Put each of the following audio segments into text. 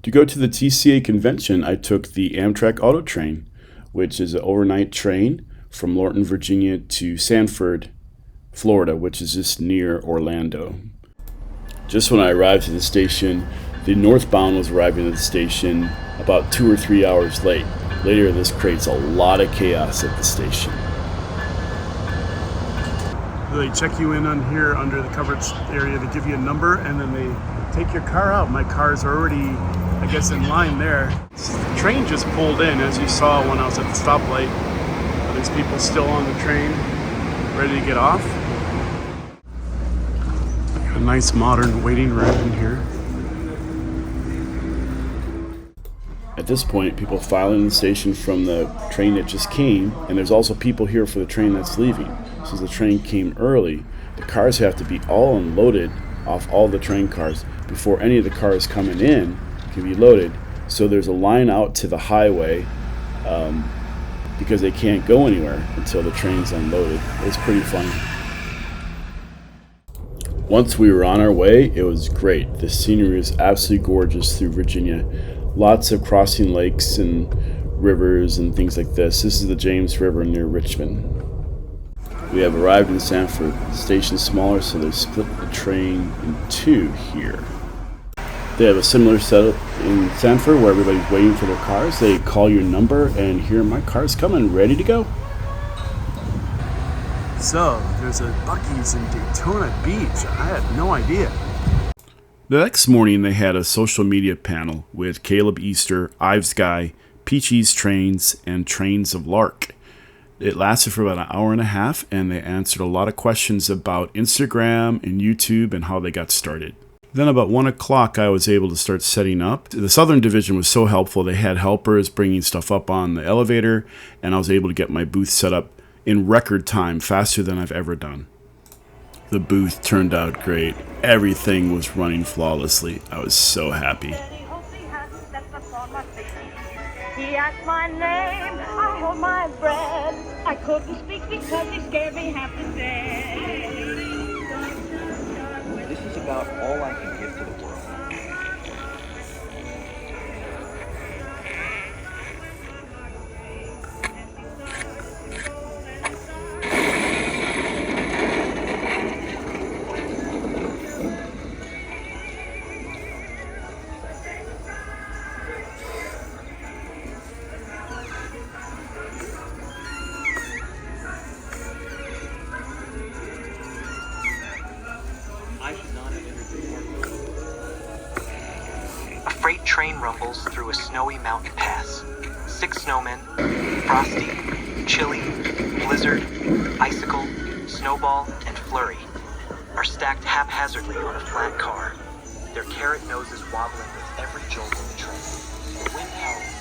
To go to the TCA convention, I took the Amtrak Auto Train, which is an overnight train from Lorton, Virginia to Sanford, Florida, which is just near Orlando. Just when I arrived at the station, the northbound was arriving at the station about 2 or 3 hours late. Later, this creates a lot of chaos at the station. They check you in on here under the covered area. They give you a number, and then they take your car out. My car's already, I guess, in line there. The train just pulled in, as you saw when I was at the stoplight. There's people still on the train, ready to get off. A nice modern waiting room in here. At this point, people file in the station from the train that just came, and there's also people here for the train that's leaving. Since the train came early, the cars have to be all unloaded off all the train cars before any of the cars coming in can be loaded. So there's a line out to the highway because they can't go anywhere until the train's unloaded. It's pretty funny. Once we were on our way, it was great. The scenery is absolutely gorgeous through Virginia. Lots of crossing lakes and rivers and things like this. This is the James River near Richmond. We have arrived in Sanford. The station's smaller, so they split the train in two here. They have a similar setup in Sanford where everybody's waiting for their cars. They call your number, and here my car's coming, ready to go. So, there's a Buc-ee's in Daytona Beach. I had no idea. The next morning, they had a social media panel with Caleb Easter, Ives Guy, Peachy's Trains, and Trains of Lark. It lasted for about an hour and a half, and they answered a lot of questions about Instagram and YouTube and how they got started. Then about 1 o'clock, I was able to start setting up. The Southern Division was so helpful. They had helpers bringing stuff up on the elevator, and I was able to get my booth set up in record time, faster than I've ever done. The booth turned out great. Everything was running flawlessly. I was so happy. He asked my name, I held my breath. I couldn't speak because he scared me half to death. This is about all I can give to the world. I should not have entered the park. A freight train rumbles through a snowy mountain pass. 6 snowmen, Frosty, Chili, Blizzard, Icicle, Snowball, and Flurry, are stacked haphazardly on a flat car. Their carrot noses wobbling with every jolt of the train. The wind howls,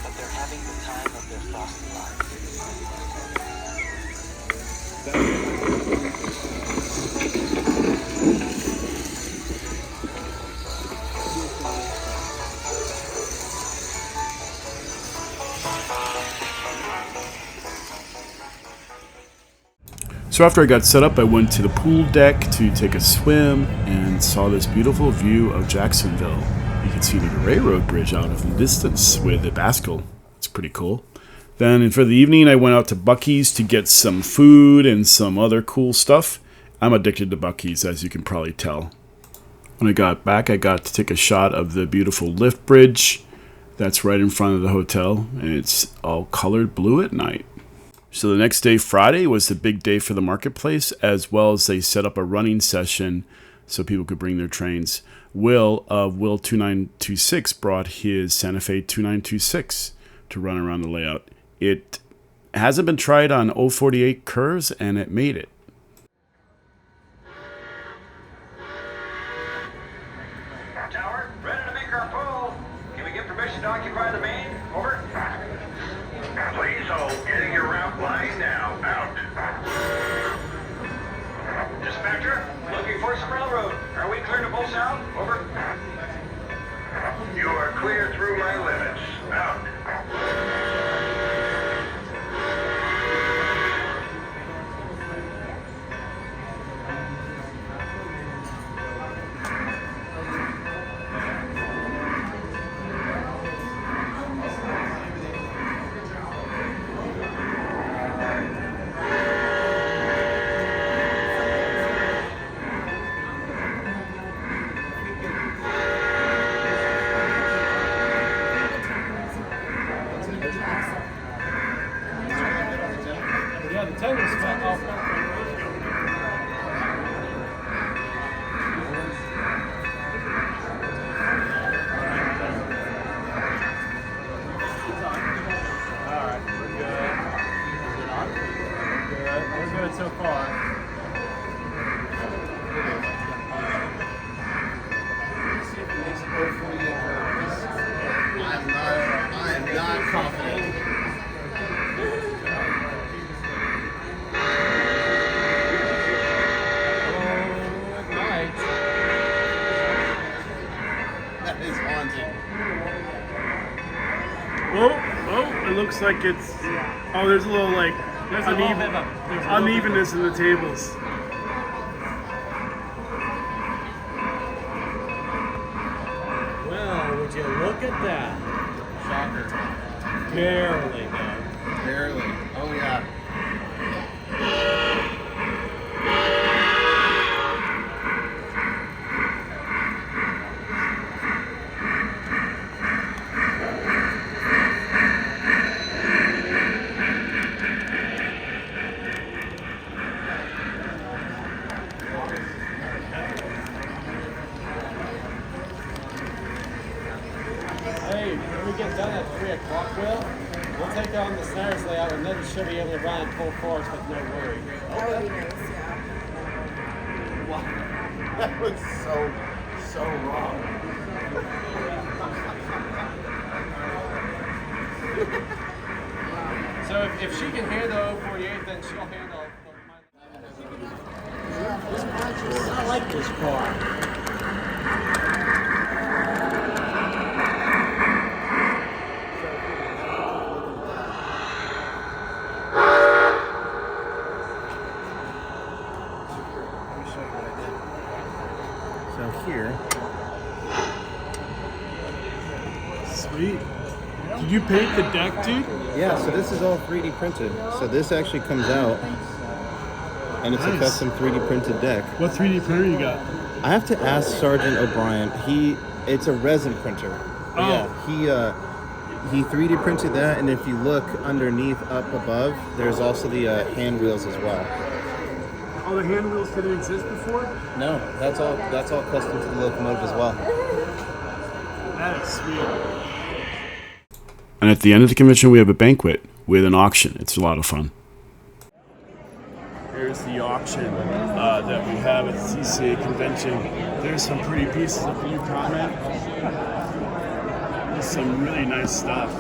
but they're having the time of their frosty lives. So after I got set up, I went to the pool deck to take a swim and saw this beautiful view of Jacksonville. You can see the railroad bridge out of the distance with the Baskel. It's pretty cool. Then for the evening, I went out to Buc-ee's to get some food and some other cool stuff. I'm addicted to Buc-ee's, as you can probably tell. When I got back, I got to take a shot of the beautiful lift bridge that's right in front of the hotel, and it's all colored blue at night. So the next day, Friday, was the big day for the marketplace, as well as they set up a running session so people could bring their trains. Will of Will 2926 brought his Santa Fe 2926 to run around the layout. It hasn't been tried on 048 curves, and it made it. Tower, ready to make our pull. Can we get permission to occupy the main? Over. Please hold. Getting your route line now. Out. Dispatcher, looking for some railroad. Are we clear to pull south? Over. You are clear through my limits. Out. Oh, it looks like it's... Oh, there's a little, like, unevenness in the tables. Well, would you look at that? Shocker. Barely, though. Barely. Oh, yeah. Hey, when we get done at 3 o'clock, Will, we'll take on the Snares layout and then she'll be able to run in full force with no worry. That would be nice, yeah. Wow. That was so wrong. So if she can handle 048, then she'll handle I like this car. So here, Sweet. Did you paint the deck, dude? yeah, so this is all 3D printed. So this actually comes out, and it's a Nice. custom 3D printed deck. What 3D printer you got? I have to ask Sergeant O'Brien. It's a resin printer. But yeah, he 3D printed that, and if you look underneath, up above, there's also the hand wheels as well. Oh, the hand wheels didn't exist before? No, that's all custom to the locomotive as well. That is sweet. And at the end of the convention, we have a banquet with an auction. It's a lot of fun. Here's the auction that we have at the TCA convention. There's some pretty pieces of blue comment. There's some really nice stuff.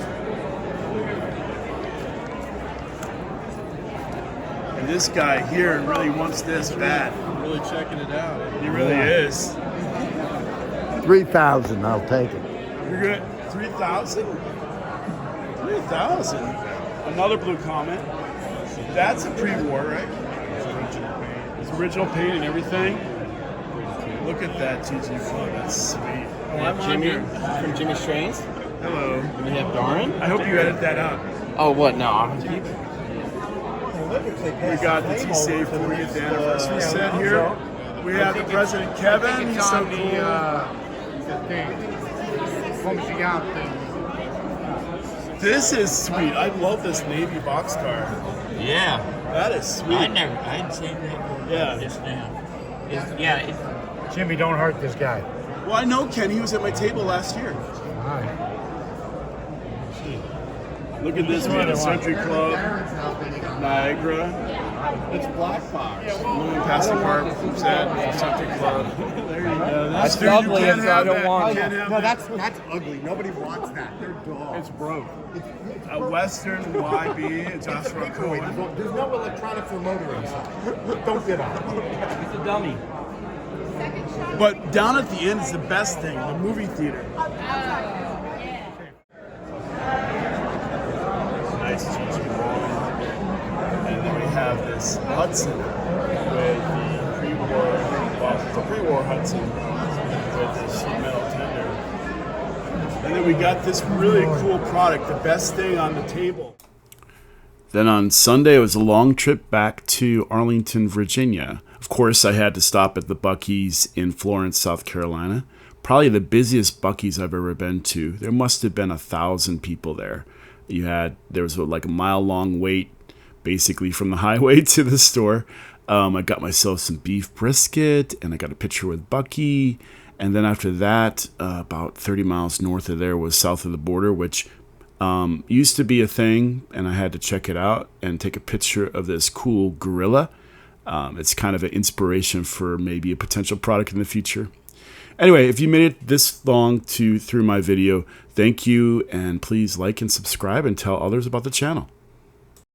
And this guy here really wants this bad. Really checking it out. He really is. 3,000, I'll take it. You're good. 3,000? 3,000? Another blue comment. That's a pre-war, right? It's original paint and everything. Look at that TG4. That's sweet. Jimmy from Jimmy Strains. Hello. And we have Darren. I hope you edit that out. Oh, what? No, I'm keep it. We got the TCA 40th anniversary set here. We have the President Kevin. He's so cool. This is sweet. I love this Navy boxcar. Yeah, That is sweet. I hadn't seen that. Yeah. Just now. Jimmy, don't hurt this guy. Well, I know Ken. He was at my table last year. All right. Look at this. We have a Century Club, Niagara. It's Black Box. Moving past the park set, Century Club. There you go. That's Dude, you ugly, can't so I have don't that. want You it. can't have No, that. that's ugly. Nobody wants that. They're dogs. It's broke. A Western YB, Joshua Cohen. There's no electronics or motor inside. Don't get out. It's a dummy. But down at the end is the best thing, the movie theater. Nice GG rolling. And then we have this Hudson with the pre-war, well, it's a pre-war Hudson with the sheet metal tender. And then we got this really cool product, the best thing on the table. Then on Sunday, it was a long trip back to Arlington, Virginia. Of course, I had to stop at the Buc-ee's in Florence, South Carolina. Probably the busiest Buc-ee's I've ever been to. There must have been 1,000 people there. There was like a mile-long wait, basically from the highway to the store. I got myself some beef brisket, and I got a picture with Buc-ee. And then after that, about 30 miles north of there was south of the border, which used to be a thing, and I had to check it out and take a picture of this cool gorilla. It's kind of an inspiration for maybe a potential product in the future. Anyway, if you made it this long through my video, thank you, and please like and subscribe and tell others about the channel.